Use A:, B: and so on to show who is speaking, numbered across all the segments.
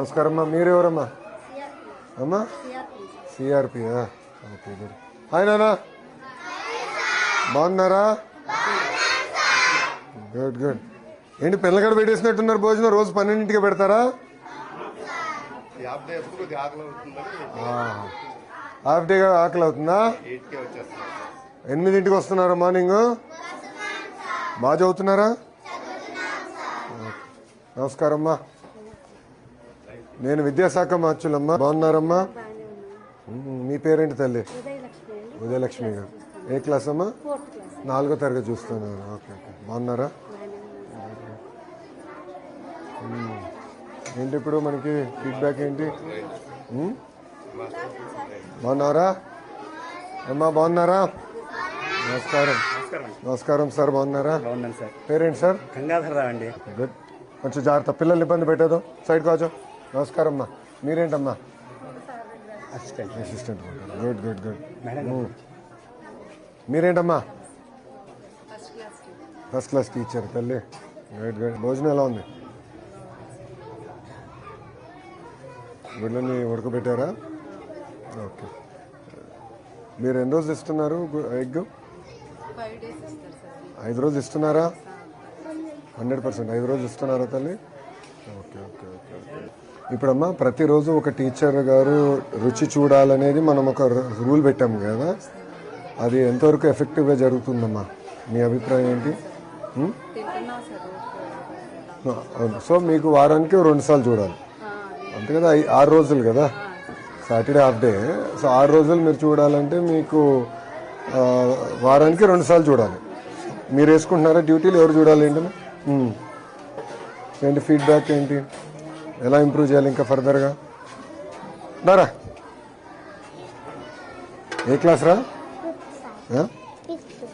A: నమస్కారం అమ్మా. మీరెవరమ్మా? అమ్మా సిఆర్పి. Okay good. హాయ్ నానా, బాగున్నారా? Good good. ఏంటి పిల్లగడ పెట్టేసినట్టున్నారు భోజనం? రోజు 12ంటికి పెడతారా? హాఫ్ డేగా ఆకలి అవుతుందా? 8ంటికి వస్తున్నారా మార్నింగ్? బాగా చదువుతున్నారా? నమస్కారం అమ్మా. నేను విద్యాశాఖ మార్చులమ్మా. బాగున్నారమ్మా? మీ పేరేంటి తల్లి? ఉదయలక్ష్మి గారు. ఏ క్లాస్ అమ్మా? 4వ తరగతి చూస్తున్నారు. Okay okay. బాగున్నారా? ఏంటి ఇప్పుడు మనకి ఫీడ్బ్యాక్ ఏంటి? బాగున్నారా అమ్మా? బాగున్నారా? నమస్కారం. నమస్కారం సార్. బాగున్నారా? పేరేంటి సార్?
B: గంగాధరరావు అండి.
A: గుడ్. కొంచెం జాగ్రత్త, పిల్లల్ని ఇబ్బంది పెట్టేదో. సైడ్ కావచ్చు. నమస్కారం అమ్మా. మీరేంటమ్మా? అసిస్టెంట్. Good good good. మీరేంటమ్మా? ఫస్ట్ క్లాస్ టీచర్ తల్లి. Good good. భోజనం ఎలా ఉంది? గుడ్లని ఉడకబెట్టారా? ఓకే. మీరు ఎన్ని రోజులు ఇస్తున్నారు ఎగ్? 5 రోజులు ఇస్తున్నారా? 100%. 5 రోజులు ఇస్తున్నారా తల్లి? Okay okay okay okay. ఇప్పుడమ్మా ప్రతిరోజు ఒక టీచర్ గారు రుచి చూడాలనేది మనం ఒక రూల్ పెట్టాము కదా, అది ఎంతవరకు ఎఫెక్టివ్గా జరుగుతుందమ్మా? మీ అభిప్రాయం ఏంటి? సో మీకు వారానికి 2 సార్లు చూడాలి అంతే కదా? 6 రోజులు కదా, సాటర్డే హాఫ్ డే. సో 6 రోజులు మీరు చూడాలంటే మీకు వారానికి 2 సార్లు చూడాలి. మీరు వేసుకుంటున్నారా డ్యూటీలు? ఎవరు చూడాలి ఏంటన్నా? ఏంటి ఫీడ్బ్యాక్ ఏంటి? ఎలా ఇంప్రూవ్ చేయాలి ఇంకా ఫర్దర్గా? నారా, ఏ క్లాస్ రా?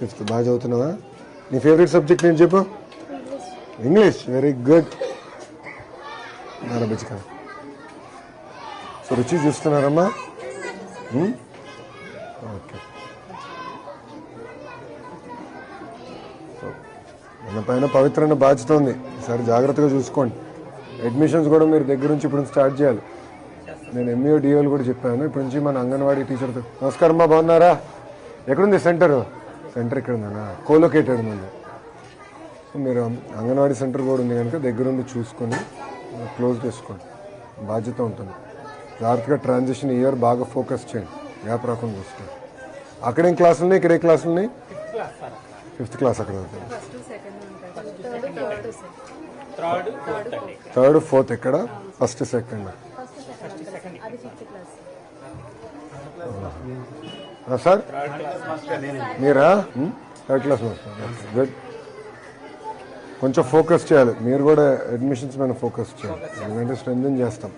A: 5th. బాగా చదువుతున్నావా? నీ ఫేవరెట్ సబ్జెక్ట్ నేను చెప్పు. ఇంగ్లీష్. Very good. నారా బచ్చిక. సో రుచి చూస్తున్నారమ్మా? ఓకే. మన పైన పవిత్రమైన బాధ్యత ఉంది. ఈసారి జాగ్రత్తగా చూసుకోండి. అడ్మిషన్స్ కూడా మీరు దగ్గర నుంచి ఇప్పుడు స్టార్ట్ చేయాలి. నేను ఎంఈఓ డిఓలు కూడా చెప్పాను. ఇప్పటి నుంచి మన అంగన్వాడీ టీచర్తో. నమస్కారం అమ్మా. బాగున్నారా? ఎక్కడుంది సెంటర్? సెంటర్ ఇక్కడ ఉందన్నా, కోలొకేటెడ్ ఉంది. మీరు అంగన్వాడీ సెంటర్ కూడా ఉంది కనుక దగ్గరుండి చూసుకొని క్లోజ్ చేసుకోండి. బాధ్యత ఉంటుంది. జాగ్రత్తగా ట్రాన్సిషన్ ఇయర్ బాగా ఫోకస్ చేయండి, గ్యాప్ రాకుండా చూసుకోండి. అక్కడేం క్లాసులు ఉన్నాయి? ఇక్కడ ఏ క్లాసులు ఉన్నాయి? 5th క్లాస్ అక్కడ. 3rd 4th ఇక్కడ, 1st 2nd. సార్ మీరా? 3rd class good. కొంచెం ఫోకస్ చేయాలి మీరు కూడా, అడ్మిషన్స్ మీద ఫోకస్ చేయాలి. ఎందుకంటే స్ట్రెంథెన్ చేస్తాం,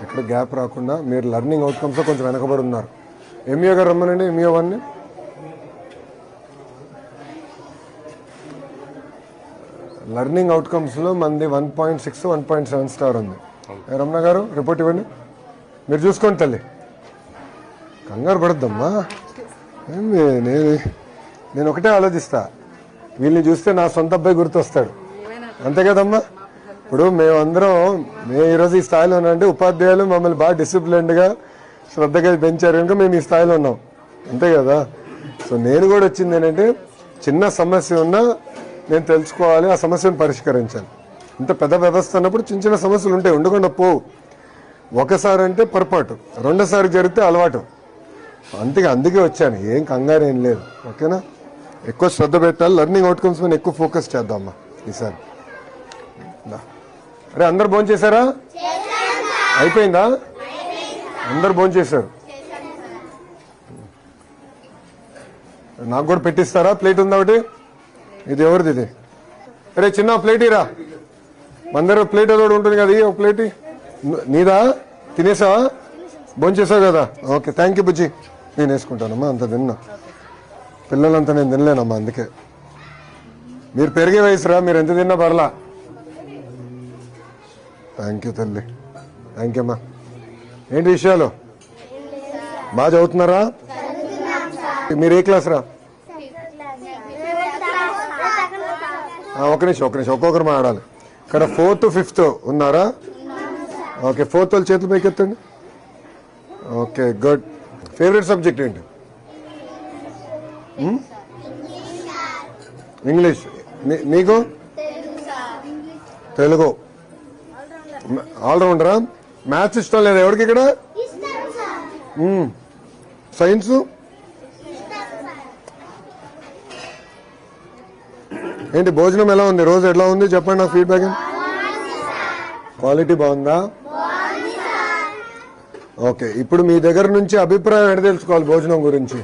A: ఎక్కడ గ్యాప్ రాకుండా. మీరు లెర్నింగ్ అవుట్కమ్స్లో కొంచెం వెనకబడి ఉన్నారు. ఎంఈఓ గారు రమ్మనండి. ఎంఈఓ 1ని లెర్నింగ్ అవుట్కమ్స్లో మంది 1.6 1.7 స్టార్ ఉంది. రమణ గారు రిపోర్ట్ ఇవ్వండి. మీరు చూసుకోండి తల్లి, కంగారు పడద్దమ్మా. నేను ఒకటే ఆలోచిస్తా, వీళ్ళని చూస్తే నా సొంత అబ్బాయి గుర్తొస్తాడు, అంతే కదమ్మా? ఇప్పుడు మేము ఈరోజు ఈ స్థాయిలో ఉన్నామంటే ఉపాధ్యాయులు మమ్మల్ని బాగా డిసిప్లిన్డ్గా శ్రద్ధగా పెంచారు కనుక మేము ఈ స్థాయిలో ఉన్నాం, అంతే కదా? సో నేను కూడా వచ్చింది ఏంటంటే, చిన్న సమస్య ఉన్నా నేను తెలుసుకోవాలి, ఆ సమస్యను పరిష్కరించాలి. ఇంత పెద్ద వ్యవస్థ అన్నప్పుడు చిన్న చిన్న సమస్యలు ఉంటాయి, ఉండకుండా పోవు. ఒకసారి అంటే పొరపాటు, రెండోసారి జరిగితే అలవాటు. అందుకే వచ్చాను, ఏం కంగారు ఏం లేదు. ఓకేనా? ఎక్కువ శ్రద్ధ పెట్టాలి, లెర్నింగ్ అవుట్కమ్స్ మీద ఎక్కువ ఫోకస్ చేద్దామమ్మా ఈసారి. అరే అందరు భోంచేశారా? అయిపోయిందా? అందరు భోంచేశారు. నాకు కూడా పెట్టిస్తారా? ప్లేట్ ఉందా ఒకటి? ఇది ఎవరిది? ఇది అరే చిన్న ప్లేట్ ఇరా. అందరూ ప్లేట్ ఏదో ఉంటుంది కదా, ఒక ప్లేట్ నీదా? తినేసావా? భోంచేసావు కదా? ఓకే, థ్యాంక్ యూ బుజ్జి. నేను వేసుకుంటానమ్మా, అంత తిన్నా. పిల్లలంతా నేను తినలేనమ్మా, అందుకే. మీరు పెరిగే వయసురా, మీరు ఎంత తిన్నా పర్లా. థ్యాంక్ యూ తల్లి, థ్యాంక్ యూ అమ్మా. ఏంటి విషయాలు? బాగా చదువుతున్నారా? మీరు ఏ క్లాస్ రా? ఒక నిమిషం ఒక్కొక్కరు మాట్లాడాలి. ఇక్కడ 4th 5th ఉన్నారా? ఓకే, 4th వాళ్ళు చేతులు పైకి ఎత్తండి. Okay, good. ఫేవరెట్ సబ్జెక్ట్ ఏంటి? ఇంగ్లీష్. నీకు? తెలుగు. ఆల్రౌండరా? మ్యాథ్స్ ఇష్టం లేదా ఎవరికి ఇక్కడ? సైన్స్? ఏంటి భోజనం ఎలా ఉంది? రోజు ఎలా ఉంది చెప్పండి నాకు ఫీడ్బ్యాక్. క్వాలిటీ బాగుందా? ఓకే, ఇప్పుడు మీ దగ్గర నుంచి అభిప్రాయం ఎడ తెలుసుకోవాలి భోజనం గురించి?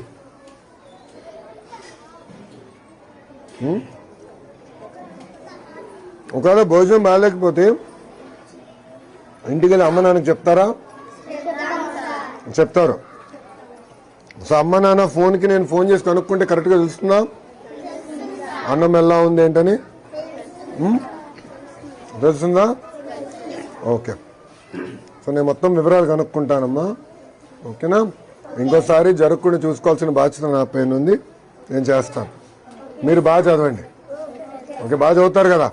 A: ఒకవేళ భోజనం బాగాలేకపోతే ఇంటికి వెళ్ళి అమ్మ నాన్నకి చెప్తారా? చెప్తారు. సో అమ్మ నాన్న ఫోన్కి నేను ఫోన్ చేసి కనుక్కుంటే కరెక్ట్గా తెలుస్తుందా అన్నం ఎలా ఉంది ఏంటని? తెలుస్తుందా? ఓకే, సో నేను మొత్తం వివరాలు కనుక్కుంటానమ్మా. ఓకేనా? ఇంకోసారి జరగకుండా చూసుకోవాల్సిన బాధ్యత నా పైన ఉంది, నేను చేస్తాను. మీరు బాగా చదవండి. ఓకే, బాగా చదువుతారు కదా?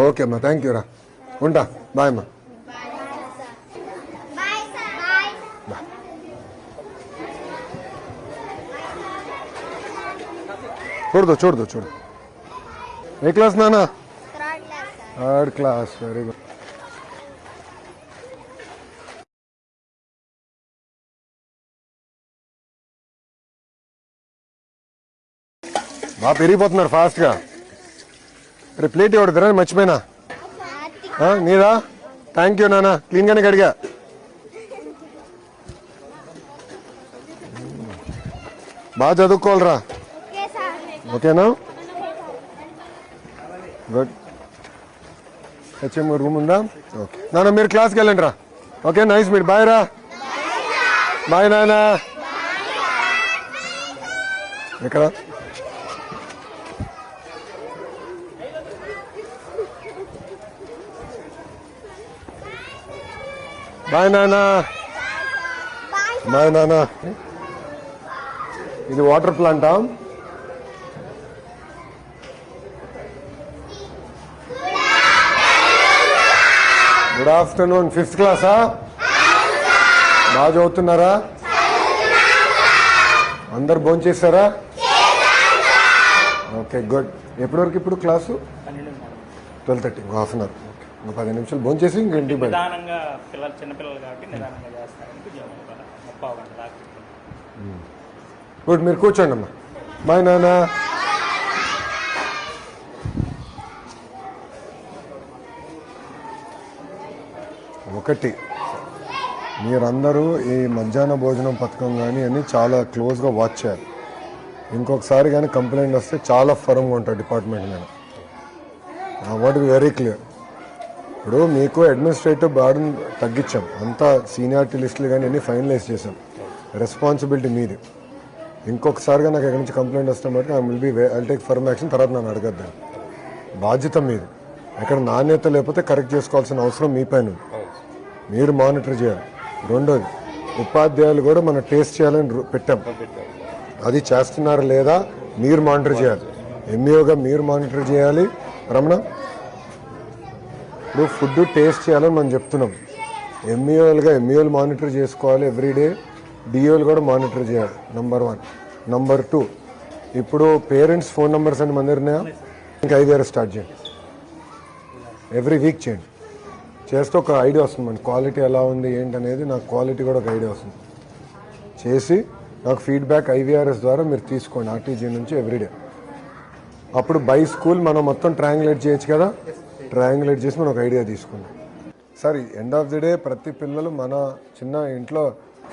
A: ఓకే అమ్మా, థ్యాంక్ యూ రా. ఉంటా, బాయ్ అమ్మా. చూడదు. ఏ క్లాస్ నానా? 3rd class. Very good. బాగా పెరిగిపోతున్నారు ఫాస్ట్గా. రేపు ప్లేట్ ఎవడతారా? మర్చిపోయినా. నీదా? థ్యాంక్ యూ నాన్న, క్లీన్గానే కడిగా. బాగా చదువుకోవాలరా. ఓకేనా? గుడ్. హెచ్ఎం రూమ్ ఉందా? ఓకే నాన్న, మీరు క్లాస్కి వెళ్ళండి రా. Okay, nice meet. బాయ్ రా. బాయ్ నాన్న. ఎక్కడ? బాయ్ నానా. బాయ్ నానా. ఇది వాటర్ ప్లాంటా? Good afternoon. 5th క్లాసా? బాగా చదువుతున్నారా? అందరు భోంచేస్తారా? Okay, good. ఎప్పటి వరకు ఇప్పుడు క్లాసు? 12:30. 1/2 అవర్. ఓకే, 10 నిమిషాలు భోంచేసి ఇంక ఇంటికి బయట. గుడ్, మీరు కూర్చోండి అమ్మా. బాయ్ నానా. ఒకటి, మీరందరూ ఈ మధ్యాహ్న భోజనం పథకం కానీ అన్ని చాలా క్లోజ్గా వాచ్ చేయాలి. ఇంకొకసారి కానీ కంప్లైంట్ వస్తే చాలా ఫర్మ్గా ఉంటుంది డిపార్ట్మెంట్ మీద. What be very clear. ఇప్పుడు మీకు అడ్మినిస్ట్రేటివ్ బర్డన్ తగ్గించాం, అంతా సీనియారిటీ లిస్టులు కానీ అన్ని ఫైనలైజ్ చేసాం. రెస్పాన్సిబిలిటీ మీది. ఇంకొకసారిగా నాకు ఎక్కడి నుంచి కంప్లైంట్ వస్తే బట్టి ఐ టేక్ ఫర్మ్ యాక్షన్. తర్వాత నన్ను అడగద్దాను. బాధ్యత మీది. ఎక్కడ నాణ్యత లేకపోతే కరెక్ట్ చేసుకోవాల్సిన అవసరం మీ పైన ఉంది. మీరు మానిటర్ చేయాలి. రెండోది, ఉపాధ్యాయులు కూడా మనం టేస్ట్ చేయాలని పెట్టాం. అది చేస్తున్నారా లేదా మీరు మానిటర్ చేయాలి. ఎంఈఓగా మీరు మానిటర్ చేయాలి. రమణ, ఇప్పుడు ఫుడ్ టేస్ట్ చేయాలని మనం చెప్తున్నాం. ఎంఈఓలు మానిటర్ చేసుకోవాలి ఎవ్రీడే. డిఓలు కూడా మానిటర్ చేయాలి. నంబర్ 1. నంబర్ 2, ఇప్పుడు పేరెంట్స్ ఫోన్ నెంబర్స్ అని మన దగ్గర ఉన్నాయా? ఇంకా 5 ఇయర్స్ స్టార్ట్ చేయండి. ఎవ్రీ వీక్ చేయండి. చేస్తే ఒక ఐడియా వస్తుంది మన క్వాలిటీ ఎలా ఉంది ఏంటనేది. నాకు క్వాలిటీ కూడా ఒక ఐడియా వస్తుంది. చేసి నాకు ఫీడ్బ్యాక్ IVRS ద్వారా మీరు తీసుకోండి, ఆర్టీజీ నుంచి ఎవ్రీడే. అప్పుడు బై స్కూల్ మనం మొత్తం ట్రయాంగులేట్ చేయొచ్చు కదా. ట్రయాంగులేట్ చేసి మనం ఒక ఐడియా తీసుకుందాం. Sir, end of the day ప్రతి పిల్లలు మన చిన్న ఇంట్లో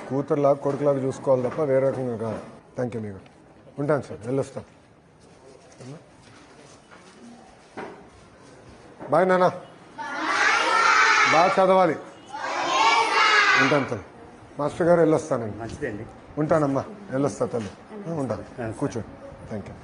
A: కూతురులాగా కొడుకులాగా చూసుకోవాలి తప్ప వేరే రకంగా కాదు. Thank you. మీకు ఉంటాను సార్, వెళ్ళొస్తాం. బాయ్ నాన్న. బాగా చదవాలి. ఉంటాను తల్లి. మాస్టర్ గారు వెళ్ళొస్తానండి.
B: మంచిదండి.
A: ఉంటానమ్మా, వెళ్ళొస్తా తల్లి. ఉంటాను, కూర్చోండి. Thank you.